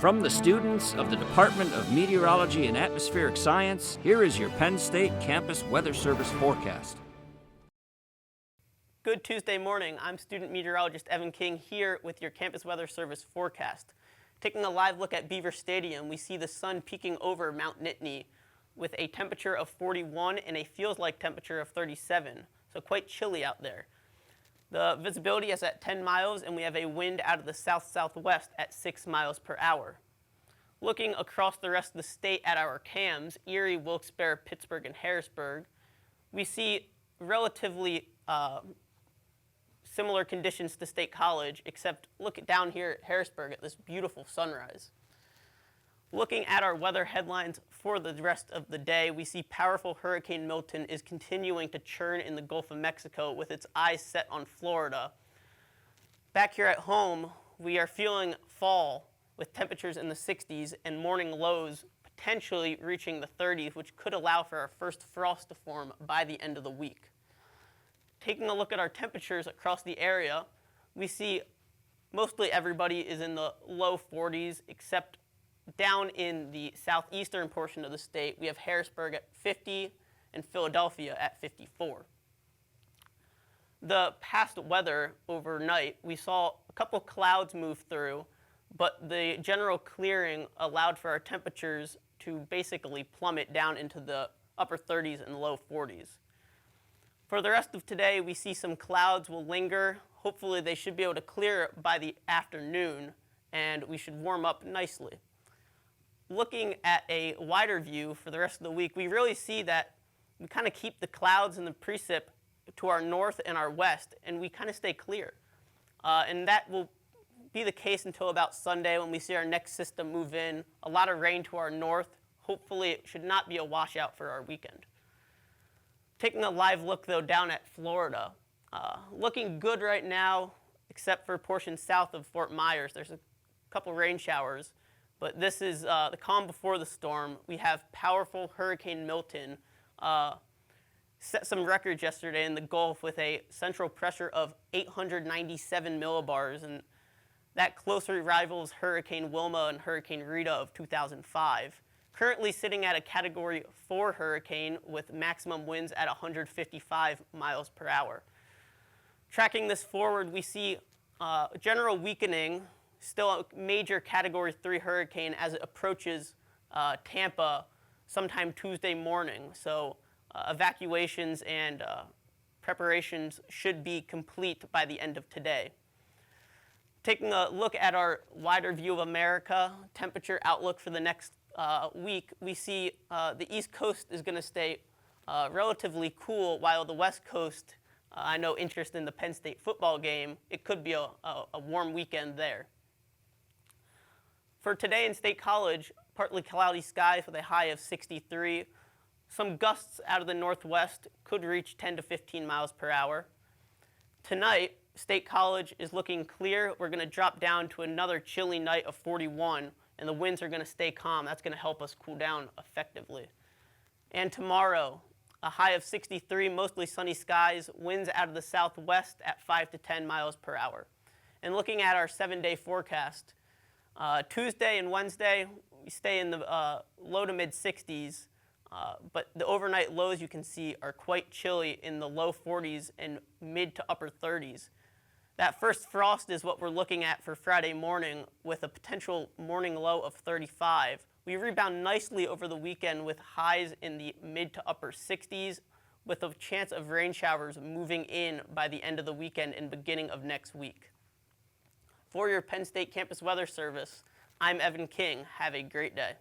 From the students of the Department of Meteorology and Atmospheric Science, here is your Penn State Campus Weather Service forecast. Good Tuesday morning. I'm student meteorologist Evan King here with your Campus Weather Service forecast. Taking a live look at Beaver Stadium, we see the sun peeking over Mount Nittany with a temperature of 41 and a feels-like temperature of 37, so quite chilly out there. The visibility is at 10 miles, and we have a wind out of the south-southwest at 6 miles per hour. Looking across the rest of the state at our CAMs, Erie, Wilkes-Barre, Pittsburgh, and Harrisburg, we see relatively similar conditions to State College, except look down here at Harrisburg at this beautiful sunrise. Looking at our weather headlines for the rest of the day, we see powerful Hurricane Milton is continuing to churn in the Gulf of Mexico with its eyes set on Florida. Back here at home, we are feeling fall with temperatures in the 60s and morning lows potentially reaching the 30s, which could allow for our first frost to form by the end of the week. Taking a look at our temperatures across the area, we see mostly everybody is in the low 40s, except down in the southeastern portion of the state, we have Harrisburg at 50 and Philadelphia at 54. The past weather overnight, we saw a couple clouds move through, but the general clearing allowed for our temperatures to basically plummet down into the upper 30s and low 40s. For the rest of today, we see some clouds will linger. Hopefully they should be able to clear by the afternoon, and we should warm up nicely. Looking at a wider view for the rest of the week, we really see that we kind of keep the clouds and the precip to our north and our west, and we kind of stay clear. And that will be the case until about Sunday when we see our next system move in. A lot of rain to our north. Hopefully it should not be a washout for our weekend. Taking a live look, though, down at Florida. Looking good right now, except for portions south of Fort Myers. There's a couple rain showers. But this is the calm before the storm. We have powerful Hurricane Milton. Set some records yesterday in the Gulf with a central pressure of 897 millibars, and that closely rivals Hurricane Wilma and Hurricane Rita of 2005. Currently sitting at a Category 4 hurricane with maximum winds at 155 miles per hour. Tracking this forward, we see general weakening, still a major Category 3 hurricane as it approaches Tampa sometime Tuesday morning. So evacuations and preparations should be complete by the end of today. Taking a look at our wider view of America, temperature outlook for the next week, we see the East Coast is going to stay relatively cool, while the West Coast, I know interest in the Penn State football game, it could be a warm weekend there. For today in State College, partly cloudy skies with a high of 63. Some gusts out of the northwest could reach 10 to 15 miles per hour. Tonight, State College is looking clear. We're going to drop down to another chilly night of 41, and the winds are going to stay calm. That's going to help us cool down effectively. And tomorrow, a high of 63, mostly sunny skies, winds out of the southwest at 5 to 10 miles per hour. And looking at our 7-day forecast, Tuesday and Wednesday, we stay in the low to mid 60s, but the overnight lows you can see are quite chilly in the low 40s and mid to upper 30s. That first frost is what we're looking at for Friday morning with a potential morning low of 35. We rebound nicely over the weekend with highs in the mid to upper 60s with a chance of rain showers moving in by the end of the weekend and beginning of next week. For your Penn State Campus Weather Service, I'm Evan King. Have a great day.